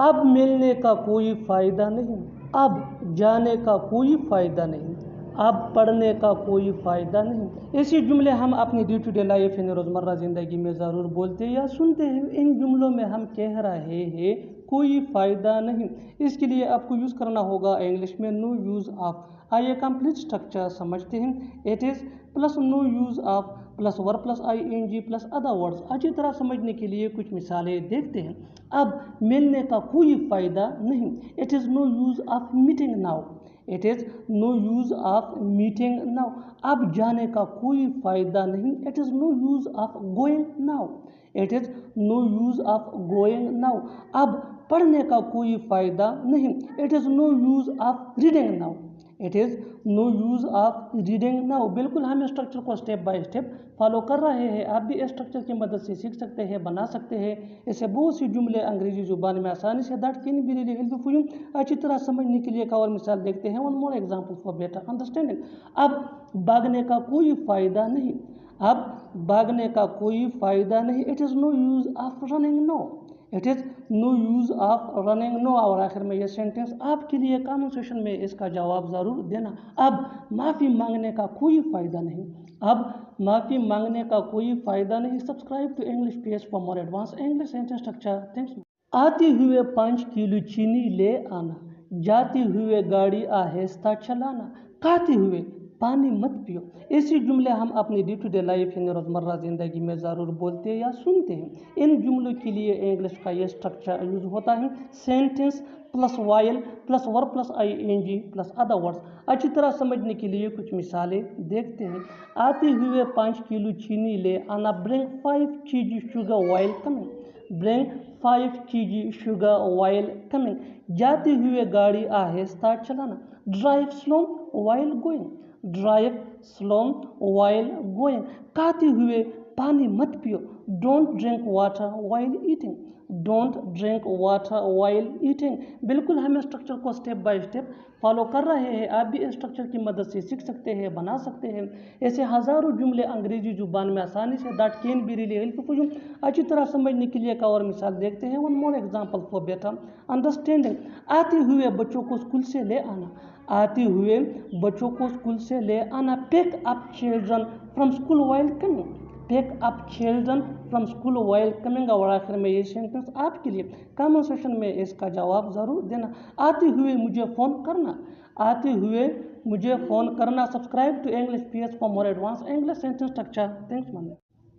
अब मिलने का कोई फ़ायदा नहीं, अब जाने का कोई फ़ायदा नहीं, अब पढ़ने का कोई फ़ायदा नहीं। ऐसे जुमले हम अपनी डे टू डे लाइफ यानी रोज़मर्रा ज़िंदगी में ज़रूर बोलते या सुनते हैं। इन जुमलों में हम कह रहे हैं कोई फ़ायदा नहीं, इसके लिए आपको यूज़ करना होगा इंग्लिश में नो यूज़ ऑफ। आइए कंप्लीट स्ट्रक्चर समझते हैं। It is plus no use of plus verb plus ing plus other words. अच्छी तरह समझने के लिए कुछ मिसालें देखते हैं। अब मिलने का कोई फ़ायदा नहीं, it is no use of meeting now, it is no use of meeting now. अब जाने का कोई फ़ायदा नहीं, it is no use of going now, it is no use of going now. अब पढ़ने का कोई फ़ायदा नहीं, it is no use of reading now, it is no use of reading now. बिल्कुल हम स्ट्रक्चर को स्टेप बाय स्टेप फॉलो कर रहे हैं। आप भी स्ट्रक्चर की मदद से सीख सकते हैं, बना सकते हैं। ऐसे बहुत सी जुमले अंग्रेजी जुबान में आसानी say that can be really helpful you. अच्छी तरह समझने के लिए एक और मिसाल देखते हैं। One more example for better understanding. अब भागने का कोई फ़ायदा नहीं, अब भागने का कोई फ़ायदा नहीं, it is no use of running now, it is no use of running now. और आखिर में ये सेंटेंस आपके लिए कमेंट सेक्शन में इसका जवाब ज़रूर देना। अब माफ़ी मांगने का कोई फ़ायदा नहीं, अब माफ़ी मांगने का कोई फ़ायदा नहीं। Subscribe to English page for more advance English sentence structure. Thanks. आते हुए 5 किलो चीनी ले आना, जाते हुए गाड़ी आहिस्ता चलाना, खाते हुए पानी मत पियो। ऐसे जुमले हम अपनी डे टू डे लाइफ यानी रोज़मर्रा ज़िंदगी में ज़रूर बोलते या सुनते हैं। इन जुमलों के लिए इंग्लिश का ये स्ट्रक्चर यूज़ होता है sentence plus while plus verb plus ing plus other words. अच्छी तरह समझने के लिए कुछ मिसालें देखते हैं। आते हुए 5 किलो चीनी ले आना, bring 5 kg sugar while coming, bring 5 kg sugar while coming. जाते हुए गाड़ी आहिस्ता चलाना, drive slow while going, drive slow while going. खाते हुए पानी मत पियो, don't drink water while eating, don't drink water while eating. बिल्कुल हम स्ट्रक्चर को स्टेप बाय स्टेप फॉलो कर रहे हैं। आप भी स्ट्रक्चर की मदद से सीख सकते हैं, बना सकते हैं। ऐसे हज़ारों जुमले अंग्रेजी जुबान में आसानी say that can be really helpful you. अच्छी तरह समझने के लिए एक और मिसाल देखते हैं। One more example for better understanding. आते हुए बच्चों को स्कूल से ले आना, आते हुए बच्चों को स्कूल से ले आना, pick up children from school while coming, pick up children from school while coming. और आखिर में ये सेंटेंस आपके लिए कमेंट सेक्शन में इसका जवाब ज़रूर देना। आते हुए मुझे फ़ोन करना, आते हुए मुझे फ़ोन करना। Subscribe to English page for more advance English sentence structure. Thanks man.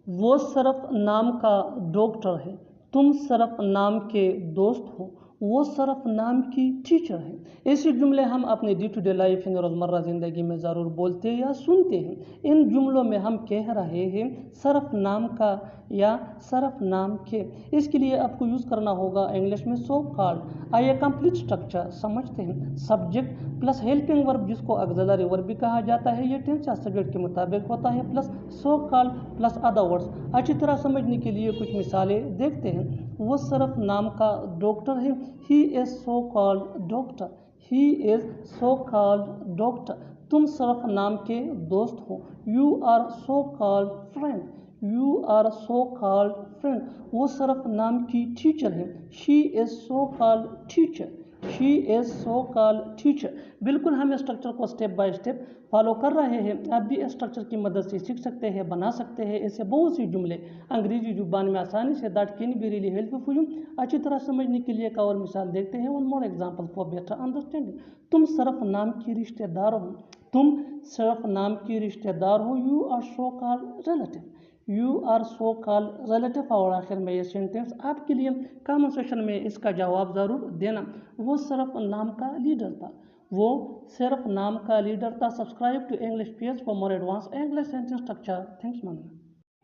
वो सरफ नाम का डॉक्टर है, तुम सरफ नाम के दोस्त हो, वो सरफ नाम की टीचर है। ऐसे जुमले हम अपने डे टू डे लाइफ यानी रोज़मर्रा ज़िंदगी में ज़रूर बोलते या सुनते हैं। इन जुमलों में हम कह रहे हैं सरफ नाम का या सरफ नाम के। इसके लिए आपको यूज़ करना होगा इंग्लिश में सो कॉल्ड। आइए कंप्लीट स्ट्रक्चर समझते हैं। सब्जेक्ट प्लस हेल्पिंग वर्ब जिसको ऑक्सिलरी वर्ब भी कहा जाता है, ये टेंस या सब्जेक्ट के मुताबिक होता है, plus so called plus other words. अच्छी तरह समझने के लिए कुछ मिसालें देखते हैं। वो सरफ नाम का डॉक्टर है, he is so called doctor, he is so called doctor. तुम सरफ नाम के दोस्त हो, you are so called friend, you are so called friend. वो सरफ नाम की टीचर है, she is so called teacher, she is so called teacher. बिल्कुल हम स्ट्रक्चर को स्टेप बाय स्टेप फॉलो कर रहे हैं। आप भी स्ट्रक्चर की मदद से सीख सकते हैं, बना सकते हैं। ऐसे बहुत सी जुमले अंग्रेजी जुबान में आसानी say that can be really helpful you. अच्छी तरह समझने के लिए एक और मिसाल देखते हैं। One more example for better understanding. तुम सरफ नाम की रिश्तेदार हो, तुम सरफ नाम की रिश्तेदार हो, you are so called relative, you are so called relative. और आखिर में ये सेंटेंस आपके लिए कमेंट सेक्शन में इसका जवाब ज़रूर देना। वो सिर्फ नाम का लीडर था, वो सिर्फ नाम का लीडर था। Subscribe to English page for more advance English sentence structure. Thanks man.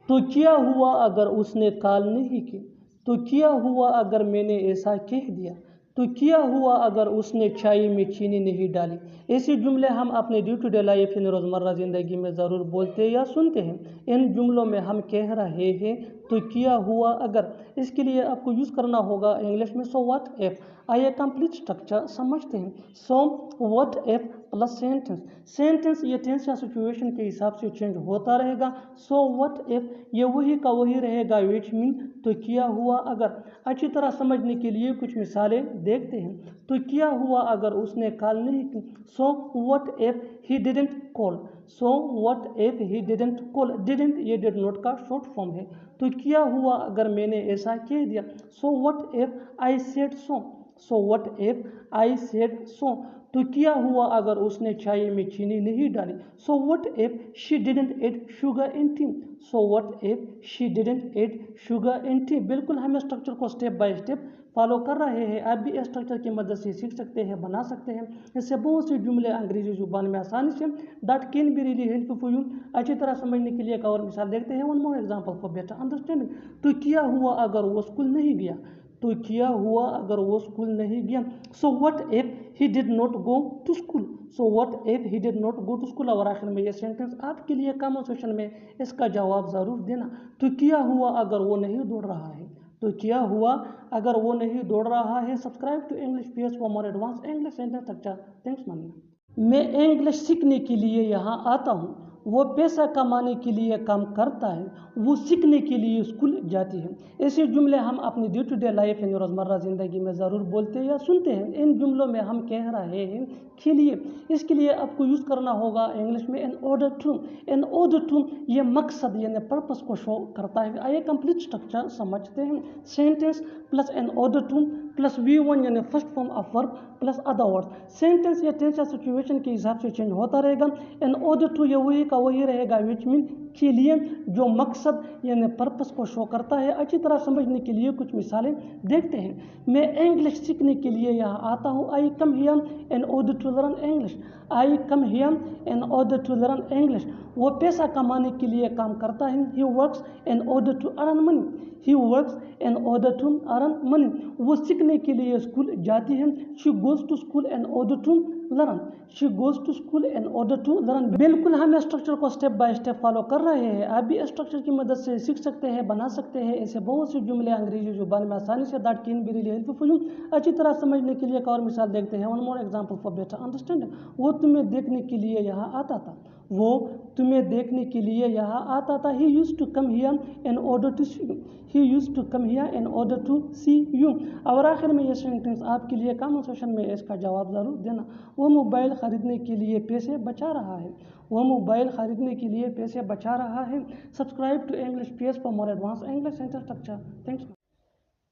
तो क्या हुआ अगर उसने कॉल नहीं की, तो क्या हुआ अगर मैंने ऐसा कह दिया, तो क्या हुआ अगर उसने चाय में चीनी नहीं डाली। ऐसे जुमले हम अपने डे टू डे लाइफ यानी रोज़मर्रा ज़िंदगी में ज़रूर बोलते या सुनते हैं। इन जुमलों में हम कह रहे हैं तो क्या हुआ अगर, इसके लिए आपको यूज़ करना होगा इंग्लिश में सो व्हाट इफ। आइए कंप्लीट स्ट्रक्चर समझते हैं। सो what if plus sentence, sentence ये टेंस या सिचुएशन के हिसाब से चेंज होता रहेगा। सो व्हाट इफ ये वही का वही रहेगा, विच मीन तो क्या हुआ अगर। अच्छी तरह समझने के लिए कुछ मिसालें देखते हैं। तो क्या हुआ अगर उसने कॉल नहीं की। सो what if he didn't call, so what if he didn't call, didn't ये डिड नॉट का शॉर्ट फॉर्म है। तो क्या हुआ अगर मैंने ऐसा कह दिया। सो what if I said so, so what if I said so. तो क्या हुआ अगर उसने चाय में चीनी नहीं डाली। So what if she didn't add sugar in tea, so what if she didn't add sugar in tea. बिल्कुल हम स्ट्रक्चर को स्टेप बाय स्टेप फॉलो कर रहे हैं। आप भी स्ट्रक्चर की मदद से सीख सकते हैं, बना सकते हैं। इससे बहुत से जुमले अंग्रेजी जुबान में आसानी say that can be really helpful for you. अच्छी तरह समझने के लिए एक और मिसाल देखते हैं। One more example for better understanding. तो क्या हुआ अगर वो स्कूल नहीं गया, तो क्या हुआ अगर वो स्कूल नहीं गया। So what if he did not go to school, so what if he did not go to school. और आखिर में ये सेंटेंस आपके लिए कमेंट सेक्शन में इसका जवाब ज़रूर देना। तो क्या हुआ अगर वो नहीं दौड़ रहा है, तो क्या हुआ अगर वो नहीं दौड़ रहा है। Subscribe to English PS for more advance English sentence structure. Thanks ma'am. मैं इंग्लिश सीखने के लिए यहाँ आता हूँ, वो पैसा कमाने के लिए काम करता है, वो सीखने के लिए स्कूल जाती है। ऐसे जुमले हम अपनी डे टू डे लाइफ यानी रोज़मर्रा ज़िंदगी में ज़रूर बोलते हैं या सुनते हैं। इन जुमलों में हम कह रहे हैं खेलिए, इसके लिए आपको यूज़ करना होगा इंग्लिश में in order to. In order to ये मकसद यानी पर्पस को शो करता है। आइए कंप्लीट स्ट्रक्चर समझते हैं। सेंटेंस प्लस इन ऑर्डर टू प्लस V1 यानी first form of verb plus other words. Sentence या टेंस या सिचुएशन के हिसाब से चेंज होता रहेगा। इन ऑर्डर टू ये वही का वही रहेगा, विच मीन के लिए, जो मकसद यानी पर्पस को शो करता है। अच्छी तरह समझने के लिए कुछ मिसालें देखते हैं। मैं इंग्लिश सीखने के लिए यहाँ आता हूँ। I come here in order to learn English, I come here in order to learn English. वो पैसा कमाने के लिए काम करता है। He works in order to earn money, he works in order to earn money. वो सीखने के लिए स्कूल जाती है। She goes to school in order to learn, she goes to school in order to learn. बिल्कुल हम structure को step by step follow कर रहे हैं। आप भी स्ट्रक्चर की मदद से सीख सकते हैं, बना सकते हैं। ऐसे बहुत से जुमले अंग्रेजी जुबान में आसानी say that can be really helpful for you. अच्छी तरह समझने के लिए एक और मिसाल देखते हैं। One more example for better understanding. वो तुम्हें देखने के लिए यहाँ आता था, वो तुम्हें देखने के लिए यहाँ आता था। He used to come here in order to see you, he used to come here in order to see you. और आखिर में ये सेंटेंस आपके लिए कमेंट सेक्शन में इसका जवाब ज़रूर देना। वो मोबाइल ख़रीदने के लिए पैसे बचा रहा है, वो मोबाइल ख़रीदने के लिए पैसे बचा रहा है। Subscribe to English PS for more advance English sentence structure. Thanks.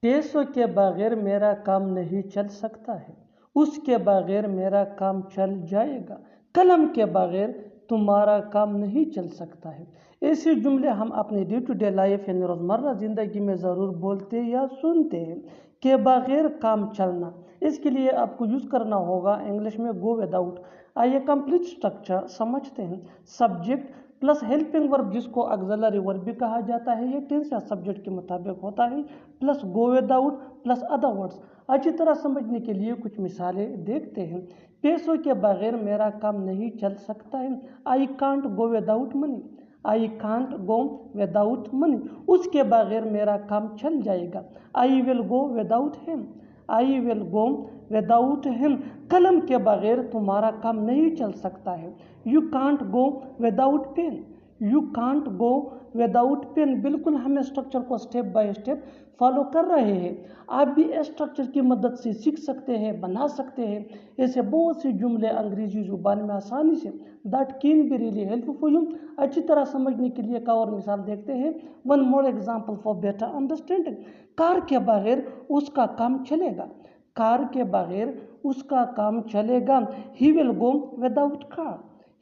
पैसों के बगैर मेरा काम नहीं चल सकता है, उसके बगैर मेरा काम चल जाएगा, कलम के बगैर तुम्हारा काम नहीं चल सकता है। ऐसे जुमले हम अपने डे टू डे लाइफ यानी रोज़मर्रा ज़िंदगी में ज़रूर बोलते या सुनते हैं। के बगैर काम चलना, इसके लिए आपको यूज़ करना होगा इंग्लिश में गो विदाउट। आइए कंप्लीट स्ट्रक्चर समझते हैं। सब्जेक्ट प्लस हेल्पिंग वर्ब जिसको ऑक्सिलरी वर्ब भी कहा जाता है, ये टेंस या सब्जेक्ट के मुताबिक होता है, plus go without plus other words. अच्छी तरह समझने के लिए कुछ मिसालें देखते हैं। पैसों के बगैर मेरा काम नहीं चल सकता है। I can't go without money, I can't go without money. उसके बगैर मेरा काम चल जाएगा। I will go without him, I will go without him. कलम के बगैर तुम्हारा काम नहीं चल सकता है। You can't go without pen, you can't go without pen. बिल्कुल हम स्ट्रक्चर को स्टेप बाय स्टेप फॉलो कर रहे हैं। आप भी स्ट्रक्चर की मदद से सीख सकते हैं, बना सकते हैं। ऐसे बहुत से जुमले अंग्रेजी जुबान में आसानी say that can be really helpful for you. अच्छी तरह समझने के लिए एक और मिसाल देखते हैं। One more example for better understanding. Car के बगैर उसका काम चलेगा, कार के बगैर उसका काम चलेगा। He will go without car,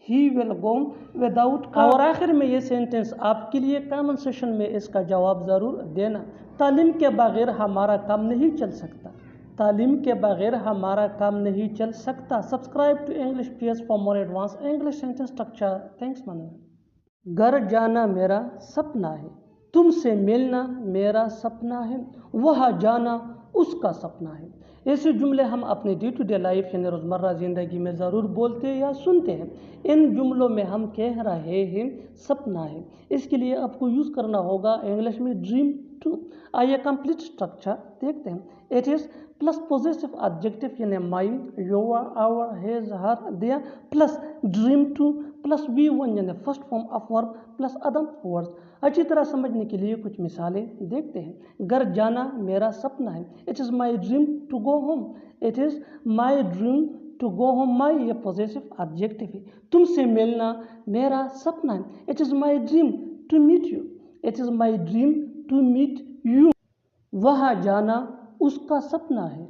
he will go without car. और आखिर में ये सेंटेंस आपके लिए कमेंट सेक्शन में इसका जवाब ज़रूर देना। तालीम के बगैर हमारा काम नहीं चल सकता, तालीम के बगैर हमारा काम नहीं चल सकता। Subscribe to English PS for more advance English sentence structure. Thanks man. घर जाना मेरा सपना है, तुमसे मिलना मेरा सपना है, वहाँ जाना اس کا سپنا ہے۔ ایسے جملے ہم اپنے ڈے ٹو ڈے لائف یعنی روزمرہ زندگی میں ضرور بولتے یا سنتے ہیں۔ ان جملوں میں ہم کہہ رہے ہیں سپنا ہے، اس کے لیے آپ کو یوز کرنا ہوگا انگلش میں ڈریم ٹو۔ آئیے کمپلیٹ اسٹرکچر دیکھتے ہیں۔ It is plus possessive adjective یعنی my, your, our, his, her, their plus dream to plus V one یعنی first form of verb plus other words. اچھی طرح سمجھنے کے لیے کچھ مثالیں دیکھتے ہیں۔ گھر جانا میرا سپنا ہے، it is my dream to go home, it is my dream to go home, my یہ پوزیسو ایڈجیکٹو ہے۔ تم سے ملنا میرا سپنا ہے، it is my dream to meet you, it is my dream to meet you. وہاں جانا اس کا سپنا ہے،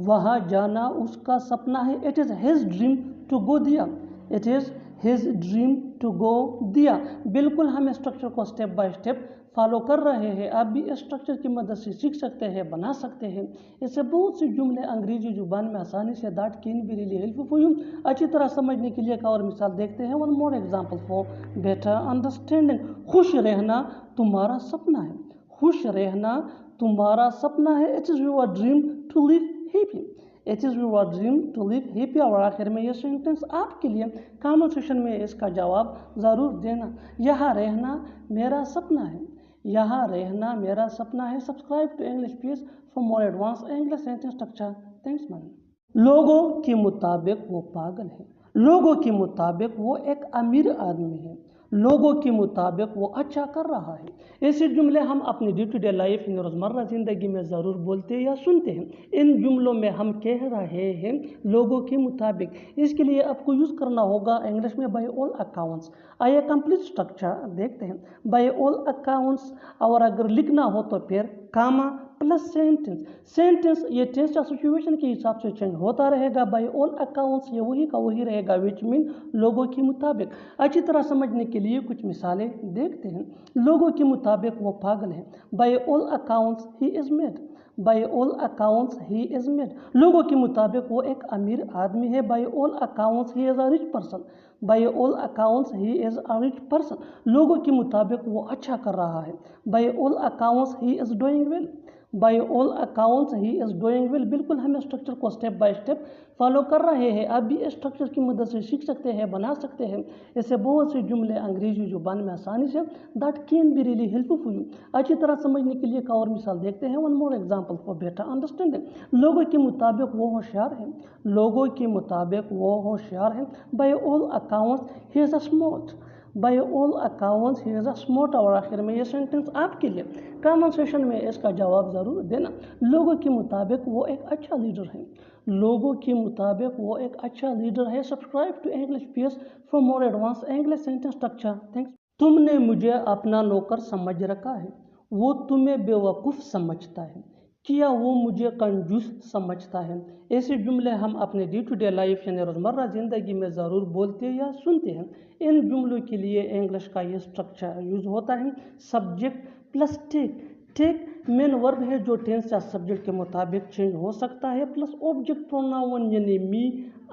وہاں جانا اس کا سپنا ہے، it is his dream to go there, it is his dream to go there. بالکل ہم اسٹرکچر کو اسٹیپ بائی اسٹیپ فالو کر رہے ہیں، آپ بھی اسٹرکچر کی مدد سے سیکھ سکتے ہیں، بنا سکتے ہیں۔ اس سے بہت سے جملے انگریزی زبان میں آسانی سے that can be really help for you. اچھی طرح سمجھنے کے لیے ایک اور مثال دیکھتے ہیں۔ One more example for better understanding. خوش رہنا تمہارا سپنا ہے، خوش رہنا تمہارا سپنا ہے، it is your dream to live happy, it is your dream to live happy. اور آخر میں یہ سینٹینس آپ کے لیے کامنٹ سیکشن میں اس کا جواب ضرور دینا۔ یہاں رہنا میرا سپنا ہے، یہاں رہنا میرا سپنا ہے۔ Subscribe to English piece for more advance English sentence structure. Thanks man. لوگوں کے مطابق وہ پاگل ہے، لوگوں کے مطابق وہ ایک امیر آدمی ہے، لوگوں کے مطابق وہ اچھا کر رہا ہے۔ ایسے جملے ہم اپنی ڈے ٹو ڈے لائف یعنی روزمرہ زندگی میں ضرور بولتے یا سنتے ہیں۔ ان جملوں میں ہم کہہ رہے ہیں لوگوں کے مطابق، اس کے لیے آپ کو یوز کرنا ہوگا انگلش میں بائی آل اکاؤنٹس۔ آئیے کمپلیٹ اسٹرکچر دیکھتے ہیں۔ بائی آل اکاؤنٹس، اور اگر لکھنا ہو تو پھر کاما پلس سینٹینس۔ سینٹینس یہ ٹینس یا سچویشن کے حساب سے چینج ہوتا رہے گا۔ بائی آل اکاؤنٹس یہ وہی کا وہی رہے گا، وچ مین لوگوں کے مطابق۔ اچھی طرح سمجھنے کے لیے کچھ مثالیں دیکھتے ہیں۔ لوگوں کے مطابق وہ پاگل ہے، by all accounts he is mad, by all accounts he is mad. لوگوں کے مطابق وہ ایک امیر آدمی ہے، by all accounts he is a rich person, by all accounts he is a rich person. لوگوں کے مطابق وہ اچھا کر رہا ہے، by all accounts he is doing well, by all accounts he is doing well. بالکل ہم اسٹرکچر کو اسٹیپ بائی اسٹیپ فالو کر رہے ہیں، آپ بھی اسٹرکچر کی مدد سے سیکھ سکتے ہیں، بنا سکتے ہیں۔ ایسے بہت سے جملے انگریزی زبان میں آسانی سے that can be really help for you. اچھی طرح سمجھنے کے لیے ایک اور مثال دیکھتے ہیں۔ One more example for better understanding. لوگوں کے مطابق وہ ہوشیار ہے، لوگوں کے مطابق وہ ہوشیار ہے، by all accounts he is a smart, by all accounts he is a smart. اور آخر میں یہ سینٹینس آپ کے لیے کامنٹ سیکشن میں اس کا جواب ضرور دینا۔ لوگوں کے مطابق وہ ایک اچھا لیڈر ہے، لوگوں کے مطابق وہ ایک اچھا لیڈر ہے۔ Subscribe to English piece for more advance English sentence structure. Thanks. تم نے مجھے اپنا نوکر سمجھ رکھا ہے، وہ تمہیں بے وقوف سمجھتا ہے، کیا وہ مجھے کنجوس سمجھتا ہے۔ ایسے جملے ہم اپنے ڈے ٹو ڈے لائف یعنی روزمرہ زندگی میں ضرور بولتے یا سنتے ہیں۔ ان جملوں کے لیے انگلش کا یہ اسٹرکچر یوز ہوتا ہے سبجیکٹ پلس ٹیک۔ ٹیک مین ورب ہے جو ٹینس یا سبجیکٹ کے مطابق چینج ہو سکتا ہے، پلس آبجیکٹ پروناؤن یعنی me,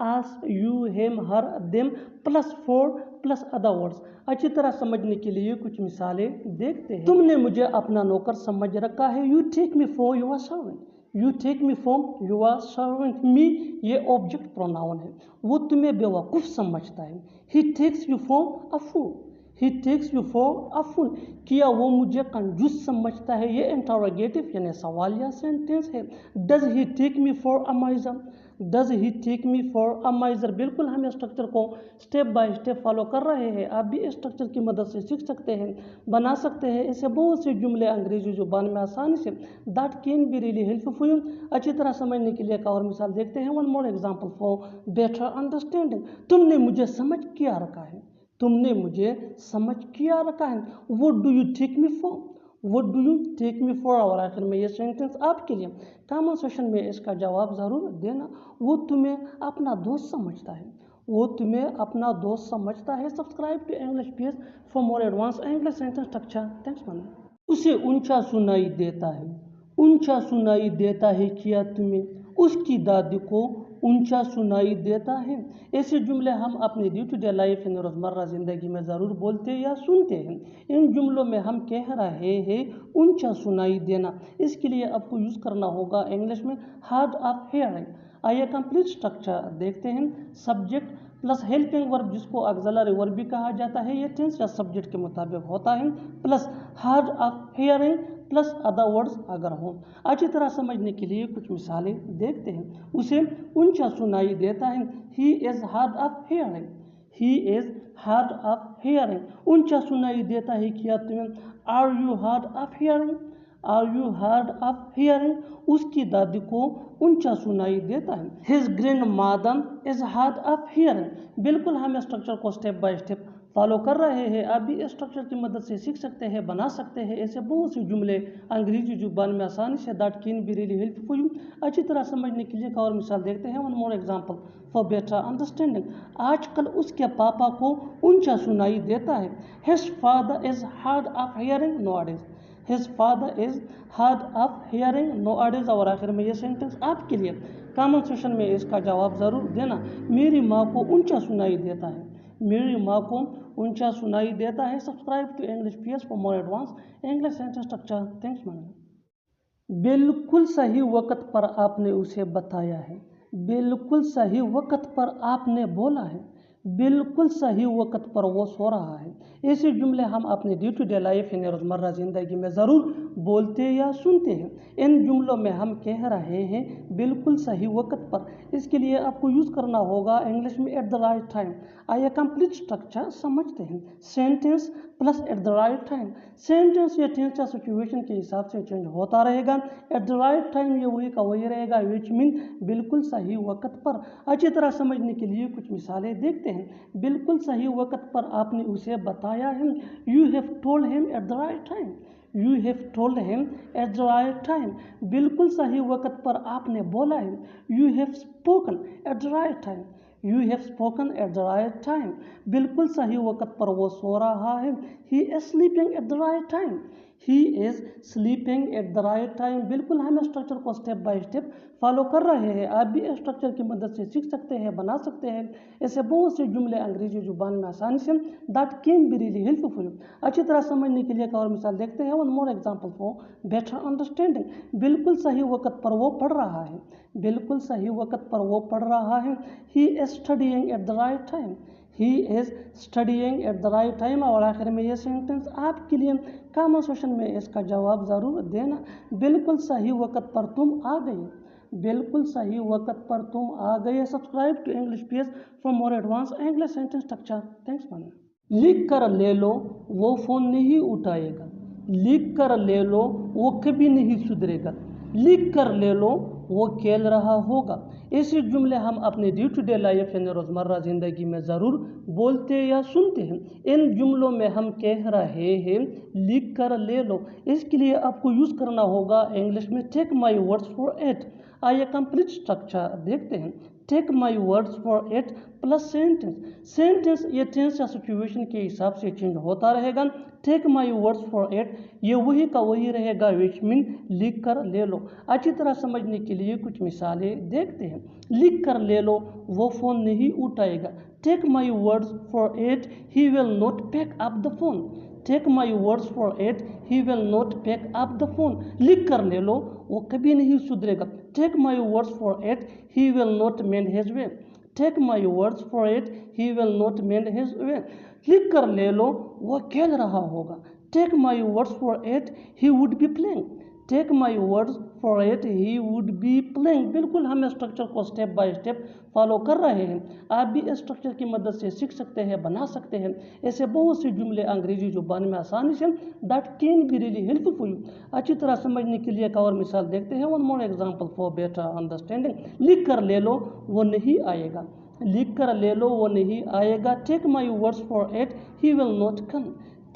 us, you, him, her, them plus for plus other words. اچھی طرح سمجھنے کے لیے کچھ مثالیں دیکھتے ہیں۔ تم نے مجھے اپنا نوکر سمجھ رکھا ہے، you take me for your servant, you take me for your servant. Me یہ آبجیکٹ پروناؤن ہے، وہ تمہیں بے وقوف سمجھتا ہے۔ He takes you for a fool, he takes you for a fool, کیا وہ مجھے کنجوس سمجھتا ہے۔ یہ انٹروگیٹو یعنی سوالیہ سینٹینس ہے۔ Does he take me for a miser, does he take me for a miser. بالکل ہم اسٹرکچر کو اسٹیپ بائی اسٹیپ فالو کر رہے ہیں، آپ بھی اسٹرکچر کی مدد سے سیکھ سکتے ہیں، بنا سکتے ہیں۔ ایسے بہت سے جملے انگریزی زبان میں آسانی سے that can be really help for you. اچھی طرح سمجھنے کے لیے ایک اور مثال دیکھتے ہیں۔ One more example for better understanding. تم نے مجھے سمجھ کیا رکھا ہے، تم نے مجھے سمجھ کیا رکھا ہے۔ What do you take me for, what do you take me for. اور آخر میں یہ سینٹینس آپ کے لیے کامنٹ سیکشن میں اس کا جواب ضرور دینا۔ وہ تمہیں اپنا دوست سمجھتا ہے، وہ تمہیں اپنا دوست سمجھتا ہے۔ Subscribe to English piece for more advance English sentence structure. Thanks man. اسے اونچا سنائی دیتا ہے، اونچا سنائی دیتا ہے، کیا تمہیں اس کی دادی کو ऊंचा सुनाई देता है। ऐसे जुमले हम अपनी डे टू डे लाइफ यानी रोज़मर्रा ज़िंदगी में ज़रूर बोलते या सुनते हैं। इन जुमलों में हम कह रहे हैं ऊंचा सुनाई देना, इसके लिए आपको यूज़ करना होगा इंग्लिश में हार्ड ऑफ हेयरिंग। आइए कंप्लीट स्ट्रक्चर देखते हैं। सब्जेक्ट प्लस हेल्पिंग वर्ब जिसको ऑक्सिलरी वर्ब भी कहा जाता है, ये टेंस या सब्जेक्ट के मुताबिक होता है, plus hard of hearing plus other words अगर हों। अच्छी तरह समझने के लिए कुछ मिसालें देखते हैं। उसे ऊंचा सुनाई देता है, he is hard of hearing, he is hard of hearing. ऊंचा सुनाई देता है क्या तुम्हें, are you hard of hearing, are you hard of hearing. उसकी दादी को ऊंचा सुनाई देता है। His grandmother is hard of hearing. बिल्कुल हम स्ट्रक्चर को स्टेप बाय स्टेप फॉलो कर रहे हैं। आप भी स्ट्रक्चर की मदद से सीख सकते हैं, बना सकते हैं ऐसे बहुत से जुमले अंग्रेजी जुबान में आसानी से। That can be really helpful you. अच्छी तरह समझने के लिए एक और मिसाल देखते हैं। One more example for better understanding. आजकल उसके पापा को ऊंचा सुनाई देता है। His father is hard of hearing nowadays, his father is hard of hearing nowadays. और आखिर में ये सेंटेंस आपके लिए कमेंट सेक्शन में इसका जवाब ज़रूर देना। मेरी माँ को ऊंचा सुनाई देता है, मेरी माँ को ऊंचा सुनाई देता है। Subscribe to English PS for more advance English sentence structure. Thanks man. बिल्कुल सही वक्त पर आपने उसे बताया है, बिल्कुल सही वक्त पर आपने बोला है, बिल्कुल सही वक्त पर वो सो रहा है। ऐसे जुमले हम अपने डे टू डे लाइफ यानी रोज़मर्रा ज़िंदगी में ज़रूर बोलते या सुनते हैं। इन जुमलों में हम कह रहे हैं बिल्कुल सही वक्त पर, इसके लिए आपको यूज़ करना होगा इंग्लिश में एट द राइट टाइम। आइए कंप्लीट स्ट्रक्चर समझते हैं। Sentence plus at the right time. Sentence या टेंस या सिचुएशन के हिसाब से चेंज होता रहेगा। एट द राइट टाइम ये वही का वही रहेगा, विच मीन बिल्कुल सही वक्त पर। अच्छी तरह समझने के लिए कुछ मिसालें देखते हैं। बिल्कुल सही वक्त पर आपने उसे बताया है, you have told him at the right time, you have told him at the right time. बिल्कुल सही वक्त पर आपने बोला है, you have spoken at the right time, you have spoken at the right time. बिल्कुल सही वक्त पर वो सो रहा है, he is sleeping at the right time, he is sleeping at the right time. बिल्कुल हम स्ट्रक्चर को स्टेप बाय स्टेप फॉलो कर रहे हैं। आप भी स्ट्रक्चर की मदद से सीख सकते हैं, बना सकते हैं ऐसे बहुत से जुमले अंग्रेजी जुबान में आसानी से। That can be really helpful. अच्छी तरह समझने के लिए एक और मिसाल देखते हैं। One more example for better understanding. बिल्कुल सही वक्त पर वो पढ़ रहा है, बिल्कुल सही वक्त पर वो पढ़ रहा है। He is studying at the right time, he is studying at the right time. और आखिर में ये सेंटेंस आपके लिए कमेंट सेक्शन में इसका जवाब ज़रूर देना। बिल्कुल सही वक्त पर तुम आ गए, बिल्कुल सही वक्त पर तुम आ गए। Subscribe to English PS for more advance English sentence structure. Thanks man. लिख कर ले लो वो फ़ोन नहीं उठाएगा, लिख कर ले लो वो कभी नहीं सुधरेगा, लिख कर ले लो वो खेल रहा होगा। ऐसे जुमले हम अपने डे टू डे लाइफ यानी रोज़मर्रा ज़िंदगी में ज़रूर बोलते या सुनते हैं। इन जुमलों में हम कह रहे हैं लिख कर ले लो, इसके लिए आपको यूज़ करना होगा इंग्लिश में take my words for it. आइए कंप्लीट स्ट्रक्चर देखते हैं। Take my words for it plus sentence. Sentence ये टेंस या सिचुएशन के हिसाब से चेंज होता रहेगा। Take my words for it ये वही का वही रहेगा, विच मीन लिख कर ले लो। अच्छी तरह समझने के लिए कुछ मिसालें देखते हैं। लिख कर ले लो वो फ़ोन नहीं उठाएगा। Take my words for it he will not pick up the phone, take my words for it he will not pick up the phone. लिख कर ले लो वो कभी नहीं सुधरेगा। Take my words for it he will not mend his way, take my words for it he will not mend his way. लिख कर ले लो वो खेल रहा होगा। Take my words for it he would be playing, take my words for it he would be playing. बिल्कुल हम स्ट्रक्चर को स्टेप बाय स्टेप फॉलो कर रहे हैं। आप भी स्ट्रक्चर की मदद से सीख सकते हैं, बना सकते हैं ऐसे बहुत से जुमले अंग्रेजी जुबान में आसानी से। That can be really helpful. अच्छी तरह समझने के लिए एक और मिसाल देखते हैं। One more example for better understanding. लिख कर ले लो वो नहीं आएगा, लिख कर ले लो वो नहीं आएगा। Take my words for it he will not come,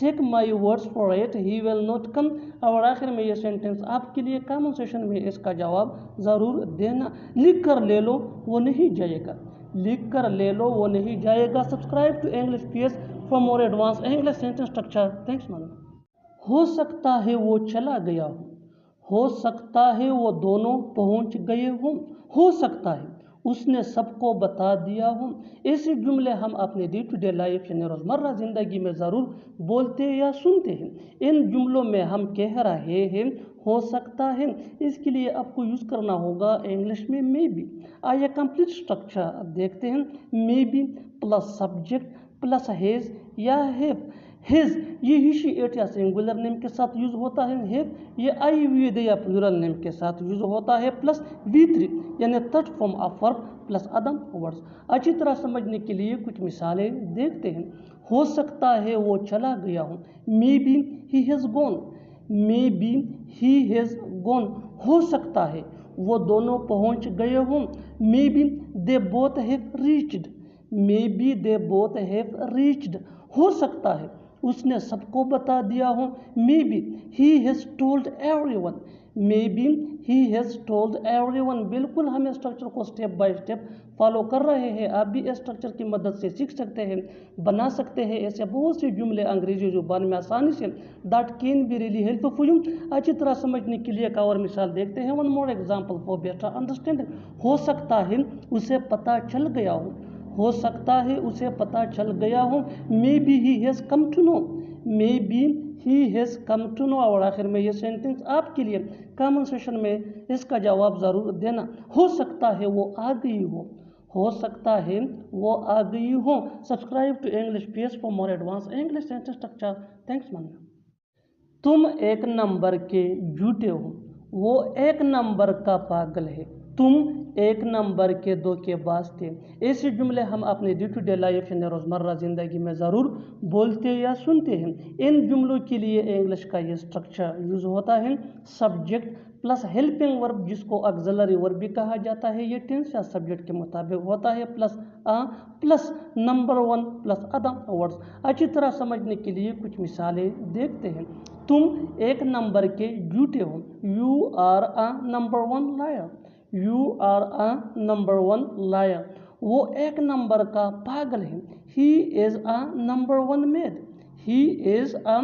take my words for it he will not come. और आखिर में ये सेंटेंस आपके लिए कमेंट सेक्शन में इसका जवाब ज़रूर देना। लिख कर ले लो वो नहीं जाएगा, लिख कर ले लो वो नहीं जाएगा। Subscribe to English PS for more advance English sentence structure. Thanks man. हो सकता है वो चला गया हो, हो सकता है वो दोनों पहुंच गए हों, हो सकता है اس نے سب کو بتا دیا ہوں۔ ایسے جملے ہم اپنے ڈے ٹو ڈے لائف یعنی روزمرہ زندگی میں ضرور بولتے یا سنتے ہیں۔ ان جملوں میں ہم کہہ رہے ہیں ہو سکتا ہے، اس کے لیے آپ کو یوز کرنا ہوگا انگلش میں مے بی۔ آئیے کمپلیٹ اسٹرکچر دیکھتے ہیں۔ Maybe plus subject plus has یا ہیو۔ ہیز یہ ہی شی اٹ یا سنگولر نیم کے ساتھ یوز ہوتا ہے۔ ہیو یہ آئی وی دے یا پلورل نیم کے ساتھ یوز ہوتا ہے۔ پلس V3 یعنی third form of verb plus other words. اچھی طرح سمجھنے کے لیے کچھ مثالیں دیکھتے ہیں۔ ہو سکتا ہے وہ چلا گیا ہوں، may be he has gone. May be he has gone ہو سکتا ہے وہ دونوں پہنچ گئے ہوں، may be they both have reached. Maybe they both have reached ہو سکتا ہے اس نے سب کو بتا دیا ہوں، may be he has told everyone. May be he has told everyone. بالکل ہم اسٹرکچر کو اسٹیپ بائی اسٹیپ فالو کر رہے ہیں، آپ بھی اسٹرکچر کی مدد سے سیکھ سکتے ہیں، بنا سکتے ہیں ایسے بہت سے جملے انگریزی زبان میں آسانی سے that can be really helpful you. اچھی طرح سمجھنے کے لیے ایک اور مثال دیکھتے ہیں۔ One more example for better understanding. ہو سکتا ہے اسے پتہ چل گیا ہوں۔ ہو سکتا ہے اسے پتہ چل گیا ہوں، may be he has come to know. May be he has come to know. اور آخر میں یہ سینٹنس آپ کے لیے کامن سیشن میں اس کا جواب ضرور دینا۔ ہو سکتا ہے وہ آ گئی ہو۔ ہو سکتا ہے وہ آ گئی ہو۔ Subscribe to English piece for more advance English sentence structure. Thanks منا۔ تم ایک نمبر کے جھوٹے ہو، وہ ایک نمبر کا پاگل ہے۔ تم ایک نمبر کے دھوکے باز تھے۔ ایسے جملے ہم اپنے ڈے ٹو ڈے لائف یعنی روزمرہ زندگی میں ضرور بولتے یا سنتے ہیں۔ ان جملوں کے لیے انگلش کا یہ اسٹرکچر یوز ہوتا ہے۔ سبجیکٹ پلس ہیلپنگ ورب جس کو آگزیلری ورب بھی کہا جاتا ہے، یہ ٹینس یا سبجیکٹ کے مطابق ہوتا ہے۔ Plus plus number one plus other words. اچھی طرح سمجھنے کے لیے کچھ مثالیں دیکھتے ہیں۔ تم ایک نمبر کے جھوٹے ہو، you are a number one liar. You are a number one liar. وہ ایک نمبر کا پاگل ہے، he is a number one mad. He is a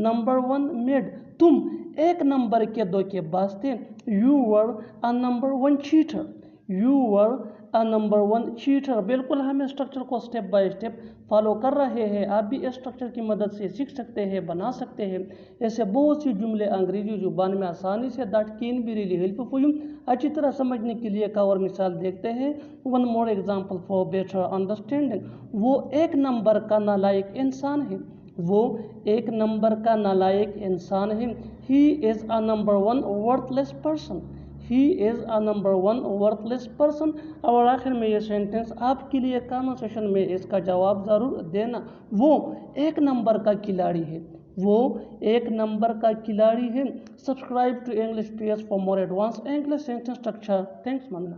number one mad. تم ایک نمبر کے دھوکے باز تھے، you were a number one cheater. You were a number one cheater. بالکل ہم اسٹرکچر کو اسٹیپ بائی اسٹیپ فالو کر رہے ہیں، آپ بھی اسٹرکچر کی مدد سے سیکھ سکتے ہیں، بنا سکتے ہیں ایسے بہت سی جملے انگریزی زبان میں آسانی سے that can be really helpful you. اچھی طرح سمجھنے کے لیے ایک اور مثال دیکھتے ہیں۔ One more example for better understanding. وہ ایک نمبر کا نالائق انسان ہے۔ وہ ایک نمبر کا نالائق انسان ہے، he is a number one worthless person. He is a number one worthless person. اور آخر میں یہ سینٹنس آپ کے لیے کامن سیشن میں اس کا جواب ضرور دینا۔ وہ ایک نمبر کا کھلاڑی ہے۔ وہ ایک نمبر کا کھلاڑی ہے۔ Subscribe to English piece for more advance English sentence structure. Thanks منا۔